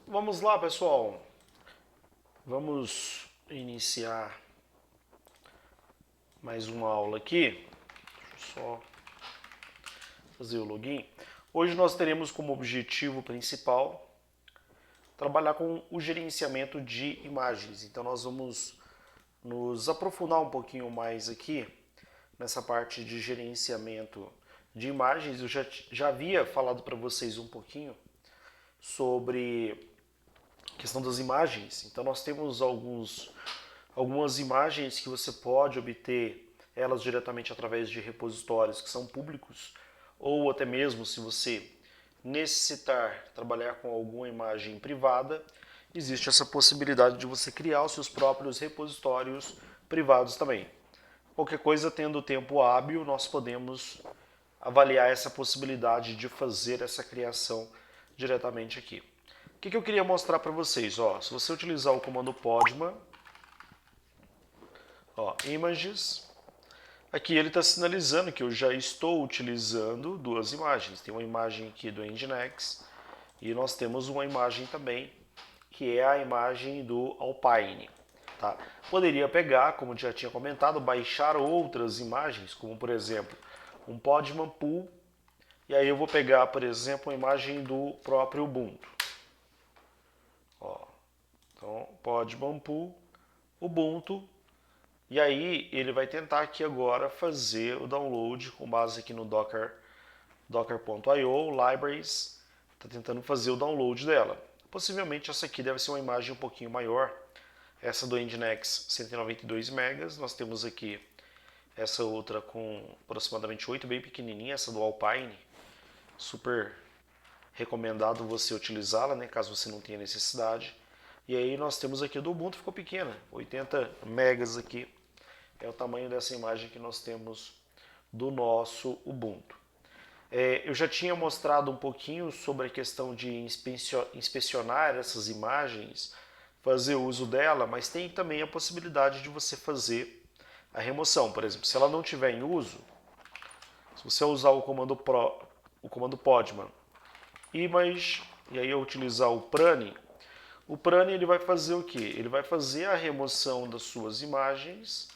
Vamos lá, pessoal. Vamos iniciar mais uma aula aqui. Deixa eu só fazer o login. Hoje nós teremos como objetivo principal trabalhar com o gerenciamento de imagens. Então nós vamos nos aprofundar um pouquinho mais aqui nessa parte de gerenciamento de imagens. Eu já havia falado para vocês um pouquinho sobre a questão das imagens. Então nós temos algumas imagens que você pode obter elas diretamente através de repositórios que são públicos, ou até mesmo se você necessitar trabalhar com alguma imagem privada, existe essa possibilidade de você criar os seus próprios repositórios privados também. Qualquer coisa, tendo tempo hábil, nós podemos avaliar essa possibilidade de fazer essa criação diretamente aqui. O que eu queria mostrar para vocês? Se você utilizar o comando podman, images, aqui ele está sinalizando que eu já estou utilizando duas imagens. Tem uma imagem aqui do Nginx e nós temos uma imagem também que é a imagem do Alpine. Tá? Poderia pegar, como já tinha comentado, baixar outras imagens, como por exemplo um Podman Pool, e aí eu vou pegar, por exemplo, a imagem do próprio Ubuntu. Então, Podman Pool, Ubuntu, e aí ele vai tentar aqui agora fazer o download com base aqui no docker.io, libraries, está tentando fazer o download dela. Possivelmente essa aqui deve ser uma imagem um pouquinho maior. Essa do Nginx 192 MB, nós temos aqui essa outra com aproximadamente 8, bem pequenininha, essa do Alpine, super recomendado você utilizá-la, né, caso você não tenha necessidade. E aí nós temos aqui do Ubuntu, ficou pequena, 80 megas aqui, é o tamanho dessa imagem que nós temos do nosso Ubuntu. Eu já tinha mostrado um pouquinho sobre a questão de inspecionar essas imagens, fazer uso dela, mas tem também a possibilidade de você fazer a remoção. Por exemplo, se ela não estiver em uso, se você usar o comando podman image e aí eu utilizar o prane ele vai fazer o que? Ele vai fazer a remoção das suas imagens.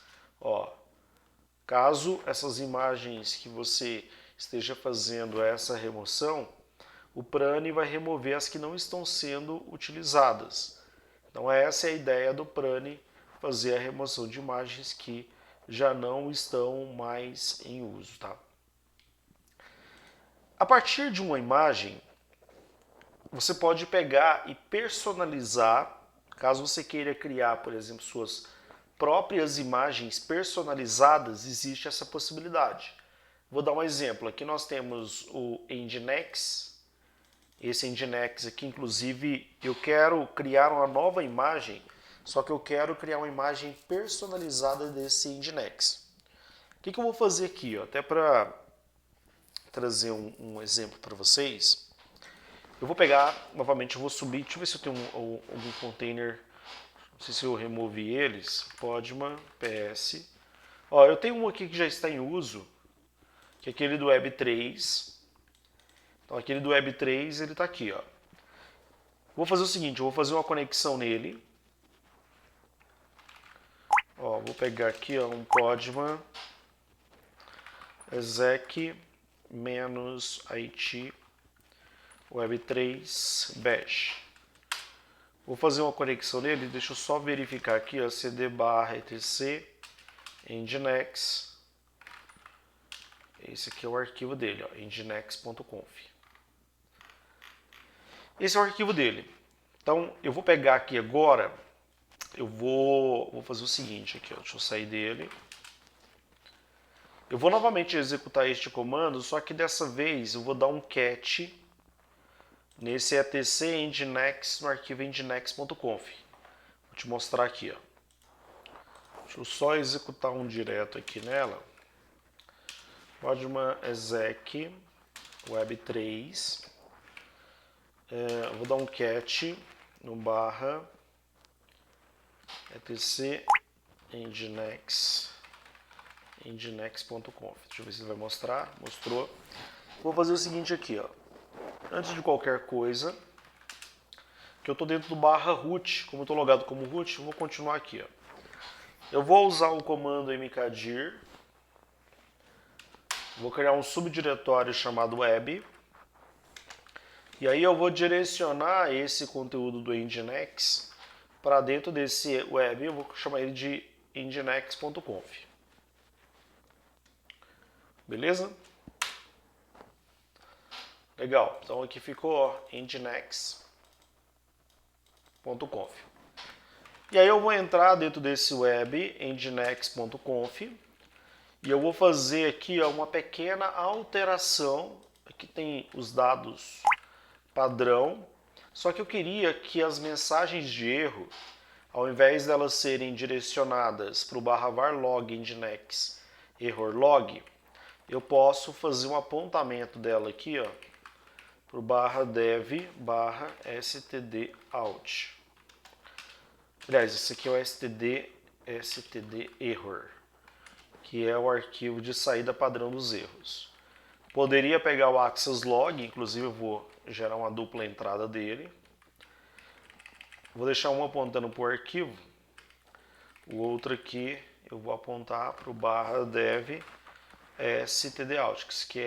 Caso essas imagens que você esteja fazendo essa remoção, o prane vai remover as que não estão sendo utilizadas. Então essa é a ideia do prane, fazer a remoção de imagens que já não estão mais em uso. Tá? A partir de uma imagem, você pode pegar e personalizar, caso você queira criar, por exemplo, suas próprias imagens personalizadas, existe essa possibilidade. Vou dar um exemplo. Aqui nós temos o Nginx. Esse Nginx aqui, inclusive, eu quero criar uma nova imagem, só que eu quero criar uma imagem personalizada desse Nginx. O que eu vou fazer aqui? Até para trazer um exemplo para vocês. Eu vou pegar, novamente, eu vou subir, deixa eu ver se eu tenho algum container, não sei se eu removi eles, podman, ps. Eu tenho um aqui que já está em uso, que é aquele do Web3. Então aquele do Web3, ele está aqui. Vou fazer o seguinte, eu vou fazer uma conexão nele. Vou pegar aqui um podman exec -it Web3 bash. Vou fazer uma conexão nele, deixa eu só verificar aqui, cd/etc nginx. Esse aqui é o arquivo dele, nginx.conf. Esse é o arquivo dele. Então, eu vou pegar aqui agora, eu vou fazer o seguinte aqui, deixa eu sair dele. Eu vou novamente executar este comando, só que dessa vez eu vou dar um cat nesse etc nginx no arquivo nginx.conf. Vou te mostrar aqui. Deixa eu só executar um direto aqui nela. Podman exec web3. Vou dar um cat no barra etc nginx.conf. Deixa eu ver se ele vai mostrar. Mostrou. Vou fazer o seguinte aqui. Antes de qualquer coisa, o que eu estou dentro do barra root, como eu estou logado como root, eu vou continuar aqui. Ó. Eu vou usar o comando mkdir, vou criar um subdiretório chamado web, e aí eu vou direcionar esse conteúdo do Nginx para dentro desse web, eu vou chamar ele de nginx.conf. Beleza? Legal, então aqui ficou nginx.conf. E aí eu vou entrar dentro desse web, nginx.conf, e eu vou fazer aqui uma pequena alteração. Aqui tem os dados padrão, só que eu queria que as mensagens de erro, ao invés delas serem direcionadas para o /varlog nginx error log, eu posso fazer um apontamento dela aqui, ó, para o /dev /stdout. Aliás, esse aqui é o std error, que é o arquivo de saída padrão dos erros. Poderia pegar o access log, inclusive eu vou gerar uma dupla entrada dele. Vou deixar um apontando para o arquivo, o outro aqui eu vou apontar para o /dev stdout, que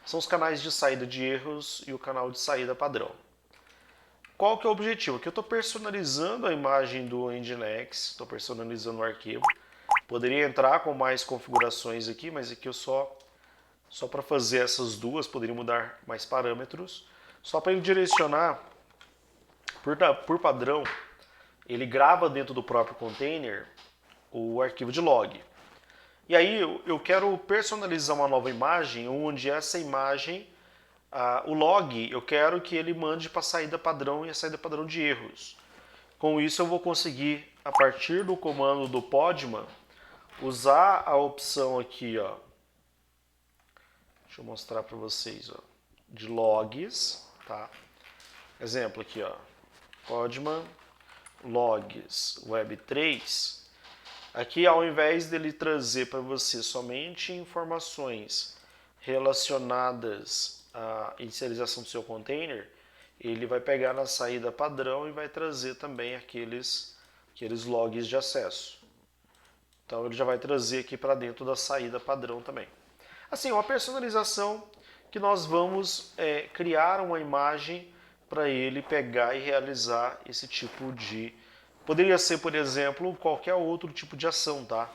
são os canais de saída de erros e o canal de saída padrão. Qual que é o objetivo? Aqui eu estou personalizando a imagem do Nginx, estou personalizando o arquivo. Poderia entrar com mais configurações aqui, mas aqui eu só para fazer essas duas, poderia mudar mais parâmetros. Só para ele direcionar, por padrão, ele grava dentro do próprio container o arquivo de log. E aí eu quero personalizar uma nova imagem, onde essa imagem, o log, eu quero que ele mande para a saída padrão e a saída padrão de erros. Com isso eu vou conseguir, a partir do comando do podman, usar a opção aqui, ó. Deixa eu mostrar para vocês, ó, de logs, tá? Exemplo aqui, ó, podman logs web3. Aqui, ao invés dele trazer para você somente informações relacionadas à inicialização do seu container, ele vai pegar na saída padrão e vai trazer também aqueles logs de acesso. Então ele já vai trazer aqui para dentro da saída padrão também. Assim, uma personalização que nós vamos criar uma imagem para ele pegar e realizar esse tipo de... Poderia ser, por exemplo, qualquer outro tipo de ação, tá?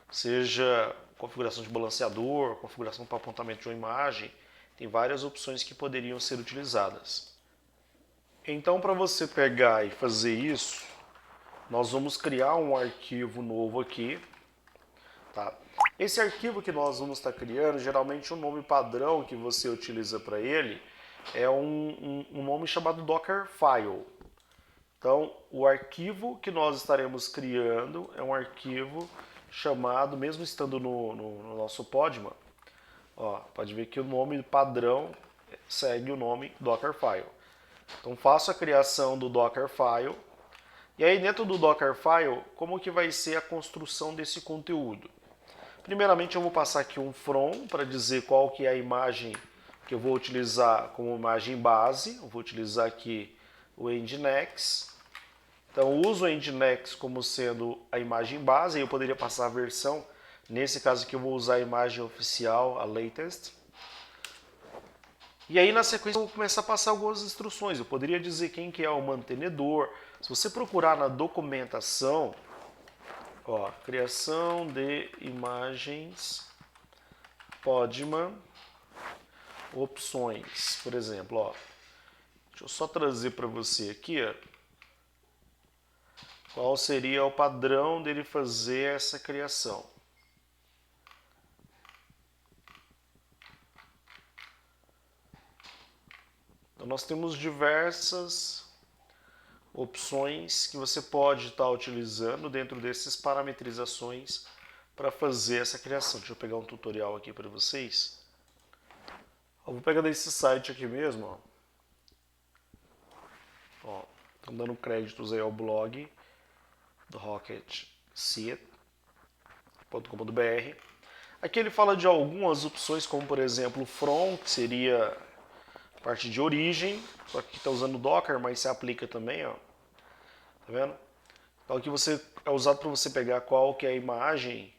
Seja configuração de balanceador, configuração para apontamento de uma imagem, tem várias opções que poderiam ser utilizadas. Então, para você pegar e fazer isso, nós vamos criar um arquivo novo aqui, tá? Esse arquivo que nós vamos estar criando, geralmente o nome padrão que você utiliza para ele é um nome chamado Dockerfile. Então, o arquivo que nós estaremos criando é um arquivo chamado, mesmo estando no nosso podman, ó, pode ver que o nome padrão segue o nome Dockerfile. Então, faço a criação do Dockerfile. E aí, dentro do Dockerfile, como que vai ser a construção desse conteúdo? Primeiramente, eu vou passar aqui um from para dizer qual que é a imagem que eu vou utilizar como imagem base. Eu vou utilizar aqui o Nginx. Então, eu uso o Nginx como sendo a imagem base. Eu poderia passar a versão. Nesse caso aqui, eu vou usar a imagem oficial, a latest. E aí, na sequência, eu vou começar a passar algumas instruções. Eu poderia dizer quem que é o mantenedor. Se você procurar na documentação, ó, criação de imagens, podman, opções, por exemplo, ó. Deixa eu só trazer para você aqui, ó, qual seria o padrão dele fazer essa criação. Então, nós temos diversas opções que você pode estar utilizando dentro dessas parametrizações para fazer essa criação. Deixa eu pegar um tutorial aqui para vocês. Eu vou pegar desse site aqui mesmo, ó. Estão dando créditos aí ao blog do rocketseed.com.br. Aqui ele fala de algumas opções, como por exemplo o from, que seria parte de origem, só que está usando Docker, mas se aplica também, ó. Tá vendo? Então aqui é usado para você pegar qual que é a imagem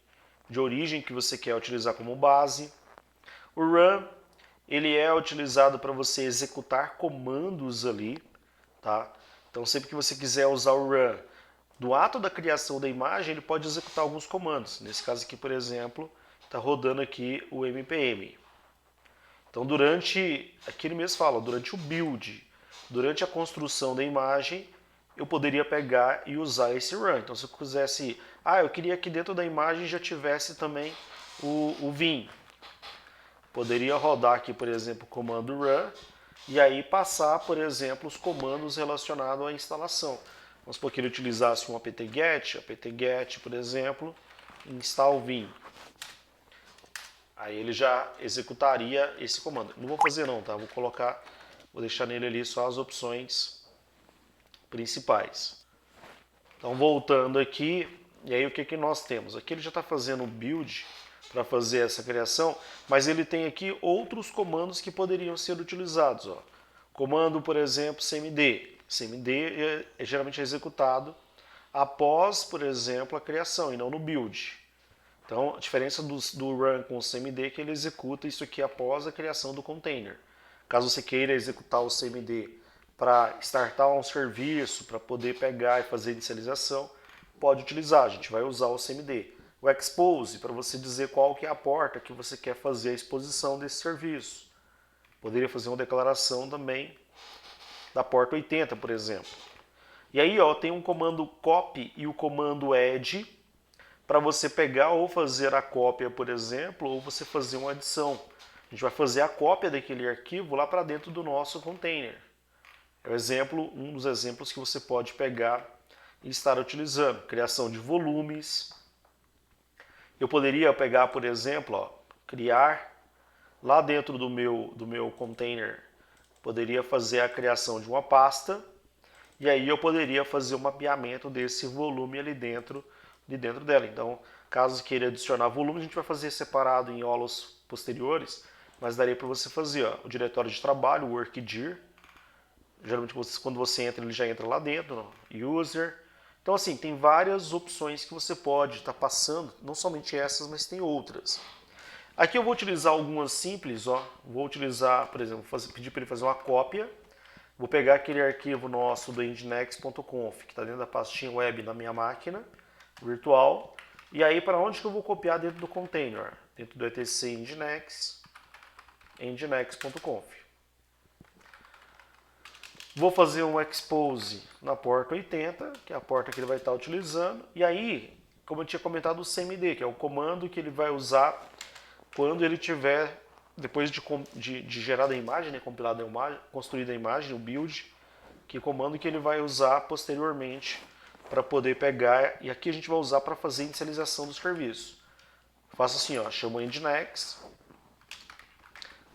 de origem que você quer utilizar como base. O run, ele é utilizado para você executar comandos ali, tá? Então sempre que você quiser usar o run do ato da criação da imagem, ele pode executar alguns comandos. Nesse caso aqui, por exemplo, está rodando aqui o npm. Então aqui ele mesmo fala, durante o build, durante a construção da imagem, eu poderia pegar e usar esse run. Então se eu quisesse, eu queria que dentro da imagem já tivesse também o vim. Poderia rodar aqui, por exemplo, o comando run e aí passar, por exemplo, os comandos relacionados à instalação. Vamos supor que ele utilizasse um apt-get, por exemplo, install vim. Aí ele já executaria esse comando. Não vou fazer não, tá? Vou deixar nele ali só as opções principais. Então voltando aqui, e aí o que nós temos? Aqui ele já está fazendo o build para fazer essa criação, mas ele tem aqui outros comandos que poderiam ser utilizados. Ó. Comando, por exemplo, cmd. Cmd é geralmente executado após, por exemplo, a criação e não no build. Então, a diferença do run com o cmd é que ele executa isso aqui após a criação do container. Caso você queira executar o cmd para startar um serviço, para poder pegar e fazer inicialização, pode utilizar, a gente vai usar o cmd. O expose, para você dizer qual que é a porta que você quer fazer a exposição desse serviço. Poderia fazer uma declaração também da porta 80, por exemplo. E aí ó, tem um comando copy e o comando add, para você pegar ou fazer a cópia, por exemplo, ou você fazer uma adição. A gente vai fazer a cópia daquele arquivo lá para dentro do nosso container. É um dos exemplos que você pode pegar e estar utilizando. Criação de volumes. Eu poderia pegar, por exemplo, ó, criar lá dentro do meu container, poderia fazer a criação de uma pasta, e aí eu poderia fazer o mapeamento desse volume ali dentro dela. Então, caso queira adicionar volume, a gente vai fazer separado em aulas posteriores, mas daria para você fazer ó, o diretório de trabalho, o workdir. Geralmente quando você entra, ele já entra lá dentro, user. Então assim, tem várias opções que você pode estar passando, não somente essas, mas tem outras. Aqui eu vou utilizar algumas simples, ó. Vou utilizar, por exemplo, pedir para ele fazer uma cópia. Vou pegar aquele arquivo nosso do nginx.conf, que está dentro da pastinha web na minha máquina virtual. E aí, para onde que eu vou copiar dentro do container? Dentro do etc nginx, nginx.conf. Vou fazer um expose na porta 80, que é a porta que ele vai estar utilizando. E aí, como eu tinha comentado, o cmd, que é o comando que ele vai usar quando ele tiver, depois de gerada a imagem, né, compilada a imagem, construída a imagem, o build, que comando que ele vai usar posteriormente para poder pegar, e aqui a gente vai usar para fazer a inicialização do serviço. Faço assim, ó, chamo nginx,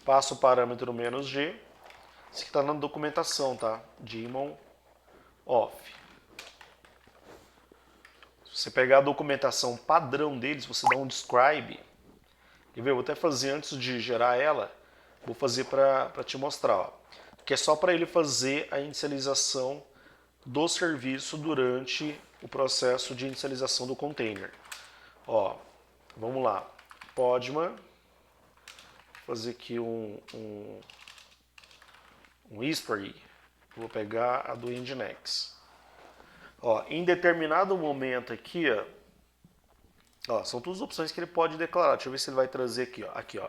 passo o parâmetro "-g", isso aqui está na documentação, tá? Daemon off. Se você pegar a documentação padrão deles, você dá um describe. E eu vou até fazer antes de gerar ela, vou fazer para te mostrar. Ó, que é só para ele fazer a inicialização do serviço durante o processo de inicialização do container. Ó, vamos lá. Podman, vou fazer aqui um history. Vou pegar a do nginx. Ó, em determinado momento aqui, ó, são todas as opções que ele pode declarar. Deixa eu ver se ele vai trazer aqui, ó. Aqui, ó.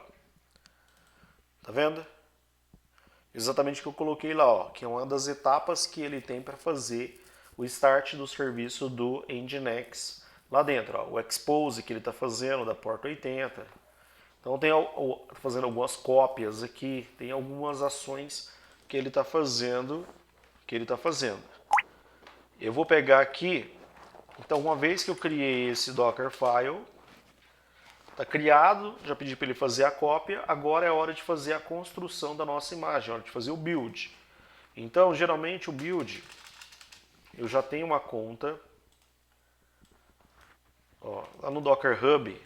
Tá vendo? Exatamente o que eu coloquei lá, ó, que é uma das etapas que ele tem para fazer o start do serviço do nginx lá dentro. Ó, o expose que ele está fazendo da porta 80. Então tem fazendo algumas cópias aqui, tem algumas ações que ele está fazendo, Eu vou pegar aqui, então uma vez que eu criei esse Dockerfile, está criado, já pedi para ele fazer a cópia, agora é hora de fazer a construção da nossa imagem, é hora de fazer o build. Então, geralmente o build, eu já tenho uma conta, ó, lá no Docker Hub,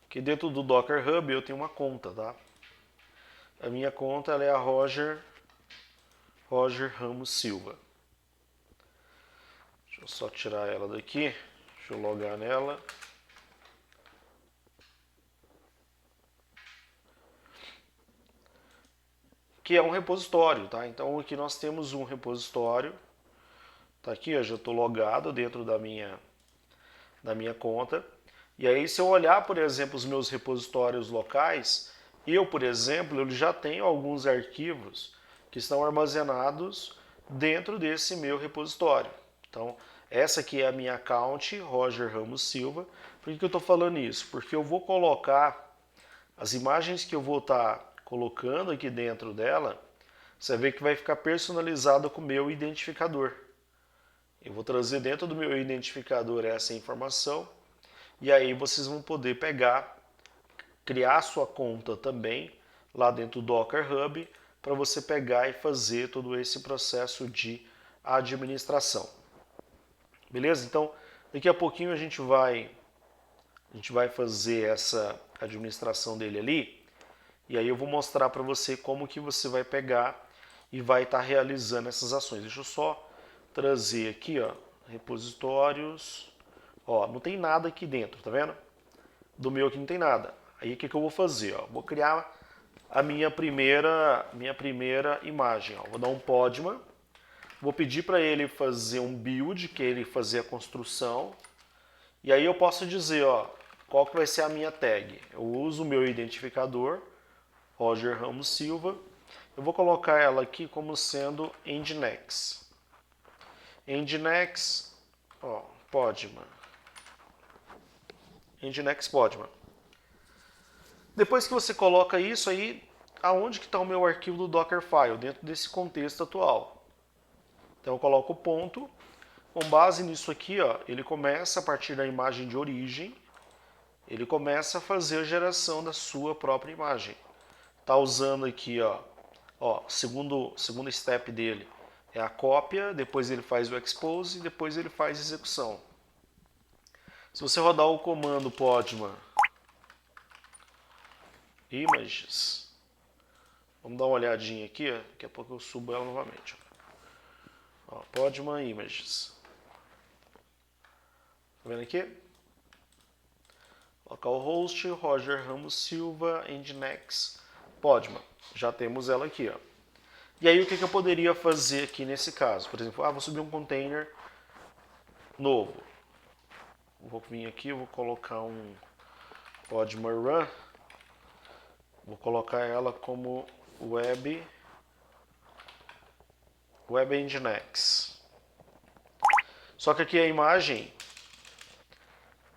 que dentro do Docker Hub eu tenho uma conta, tá? A minha conta ela é a Roger Ramos Silva. Deixa eu só tirar ela daqui. Deixa eu logar nela. Que é um repositório, tá? Então aqui nós temos um repositório. Tá aqui, eu já estou logado dentro da minha conta. E aí se eu olhar, por exemplo, os meus repositórios locais, eu, por exemplo, eu já tenho alguns arquivos que estão armazenados dentro desse meu repositório. Então, essa aqui é a minha account, Roger Ramos Silva. Por que eu estou falando isso? Porque eu vou colocar as imagens que eu vou estar colocando aqui dentro dela, você vê que vai ficar personalizado com o meu identificador. Eu vou trazer dentro do meu identificador essa informação e aí vocês vão poder pegar, criar sua conta também lá dentro do Docker Hub para você pegar e fazer todo esse processo de administração. Beleza? Então, daqui a pouquinho a gente vai fazer essa administração dele ali e aí eu vou mostrar para você como que você vai pegar e vai estar realizando essas ações. Deixa eu só trazer aqui, ó, repositórios. Ó, não tem nada aqui dentro, tá vendo? Do meu aqui não tem nada. Aí o que eu vou fazer? Ó? Vou criar a minha primeira imagem. Ó. Vou dar um Podman. Vou pedir para ele fazer um build, que é ele fazer a construção. E aí eu posso dizer, ó, qual que vai ser a minha tag. Eu uso o meu identificador, Roger Ramos Silva. Eu vou colocar ela aqui como sendo Nginx. Nginx, ó, Podman. Nginx Podman. Depois que você coloca isso aí, aonde que está o meu arquivo do Dockerfile? Dentro desse contexto atual. Então eu coloco o ponto. Com base nisso aqui, ó, ele começa a partir da imagem de origem, ele começa a fazer a geração da sua própria imagem. Tá usando aqui, ó, segundo step dele é a cópia, depois ele faz o expose e depois ele faz a execução. Se você rodar o comando podman images, vamos dar uma olhadinha aqui, ó, daqui a pouco eu subo ela novamente. Ó, podman images. Tá vendo aqui? Localhost, Roger Ramos Silva, Nginx, Podman. Já temos ela aqui, ó. E aí o que eu poderia fazer aqui nesse caso? Por exemplo, vou subir um container novo. Vou vir aqui, vou colocar um Podman Run. Vou colocar ela como Web Nginx. Só que aqui a imagem,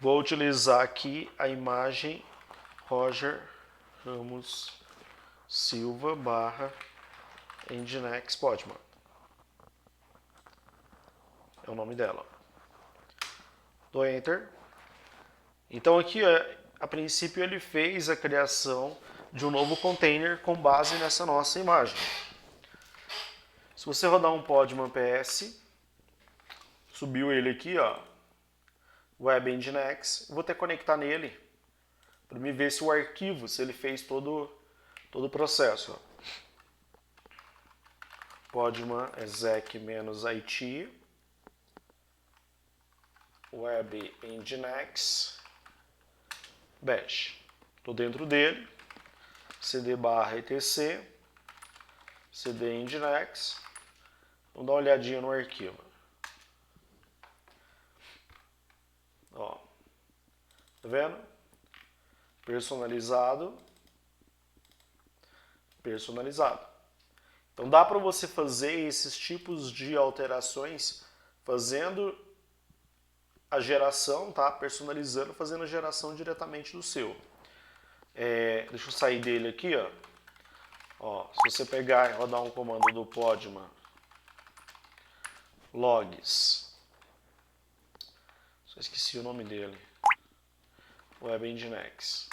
vou utilizar aqui a imagem Roger Ramos Silva barra Nginx Podman. É o nome dela. Dou Enter. Então aqui, a princípio, ele fez a criação de um novo container com base nessa nossa imagem. Se você rodar um Podman PS, subiu ele aqui, ó, Web Nginx, vou ter que conectar nele para me ver se o arquivo, se ele fez todo o processo. Ó. Podman exec-it Web Nginx bash. Estou dentro dele, cd barra etc, cd nginx, vamos dar uma olhadinha no arquivo. Ó, tá vendo? Personalizado. Então dá para você fazer esses tipos de alterações fazendo a geração, tá? Personalizando, fazendo a geração diretamente do seu. Deixa eu sair dele aqui, ó. Se você pegar e rodar um comando do Podman logs, só esqueci o nome dele, Web Nginx.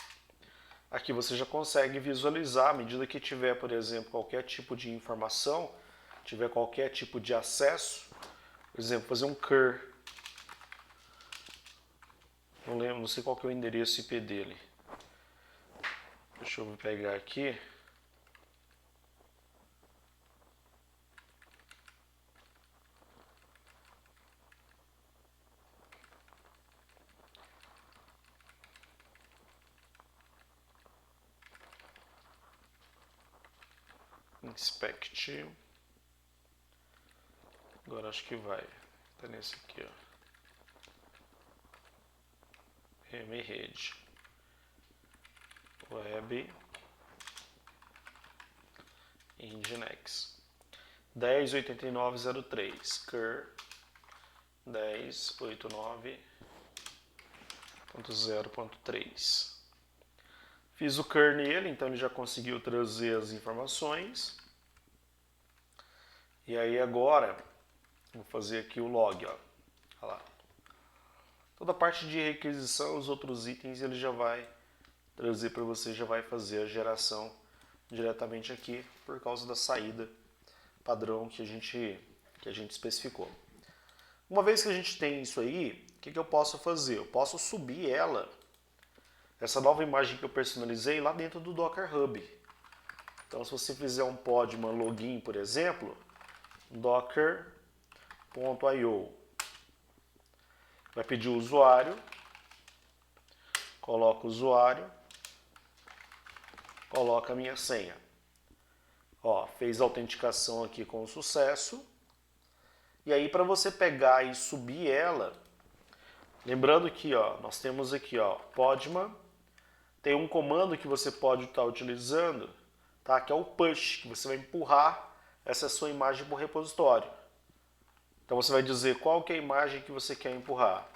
Aqui você já consegue visualizar, à medida que tiver, por exemplo, qualquer tipo de informação, tiver qualquer tipo de acesso, por exemplo, fazer um cur, não sei qual que é o endereço IP dele. Deixa eu pegar aqui. Inspect. Agora acho que vai. Tá nesse aqui, ó. MRede. Web. Nginx. 10.89.03. Cur 10.89.0.3. Fiz o cur nele, então ele já conseguiu trazer as informações. E aí agora, vou fazer aqui o log, ó. Olha lá. Toda a parte de requisição, os outros itens, ele já vai trazer para você, já vai fazer a geração diretamente aqui, por causa da saída padrão que a gente especificou. Uma vez que a gente tem isso aí, o que eu posso fazer? Eu posso subir ela, essa nova imagem que eu personalizei, lá dentro do Docker Hub. Então, se você fizer um podman login, por exemplo, docker.io, vai pedir o usuário, coloca o usuário, coloca a minha senha. Ó, fez a autenticação aqui com sucesso. E aí, para você pegar e subir ela, lembrando que ó, nós temos aqui ó, podman, tem um comando que você pode estar utilizando, tá? Que é o push, que você vai empurrar essa sua imagem para o repositório. Então você vai dizer qual que é a imagem que você quer empurrar.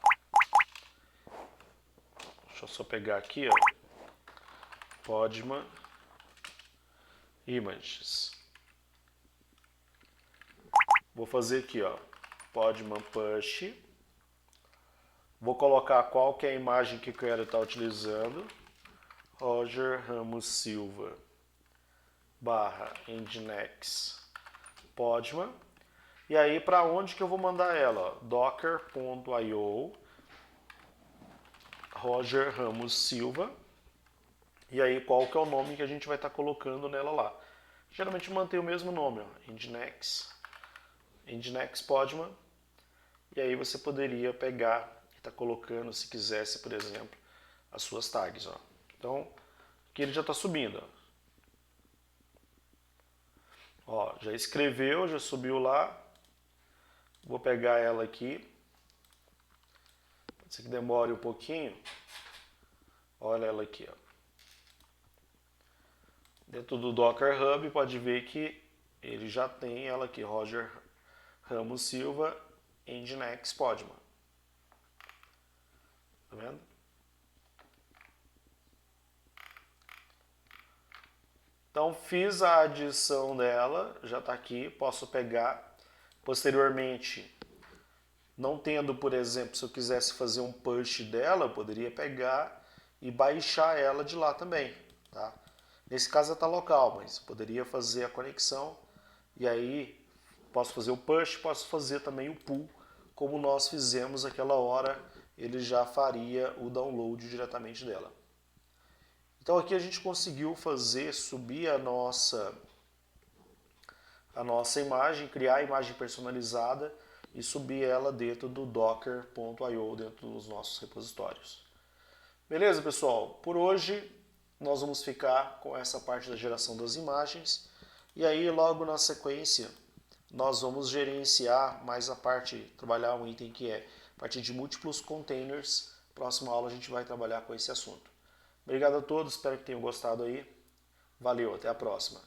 Deixa eu só pegar aqui, ó. Podman Images. Vou fazer aqui, ó. Podman Push. Vou colocar qual que é a imagem que eu quero estar utilizando. Roger Ramos Silva /Nginx Podman. E aí, para onde que eu vou mandar ela? Docker.io Roger Ramos Silva. E aí, qual que é o nome que a gente vai estar colocando nela lá? Geralmente mantém o mesmo nome, ó, Nginx Podman. E aí você poderia pegar e estar colocando, se quisesse, por exemplo, as suas tags, ó. Então, aqui ele já está subindo, ó, já escreveu, já subiu lá. Vou pegar ela aqui. Pode ser que demore um pouquinho. Olha ela aqui, ó. Dentro do Docker Hub, pode ver que ele já tem ela aqui, Roger Ramos Silva, Nginx Podman. Tá vendo? Então, fiz a adição dela, já está aqui, posso pegar. Posteriormente, não tendo, por exemplo, se eu quisesse fazer um push dela, eu poderia pegar e baixar ela de lá também, tá? Nesse caso está local, mas poderia fazer a conexão e aí posso fazer o push, posso fazer também o pull, como nós fizemos aquela hora, ele já faria o download diretamente dela. Então aqui a gente conseguiu fazer, subir a nossa imagem, criar a imagem personalizada e subir ela dentro do docker.io, dentro dos nossos repositórios. Beleza, pessoal? Por hoje nós vamos ficar com essa parte da geração das imagens e aí logo na sequência nós vamos gerenciar mais a parte, trabalhar um item que é a parte de múltiplos containers. Próxima aula a gente vai trabalhar com esse assunto. Obrigado a todos, espero que tenham gostado aí. Valeu, até a próxima.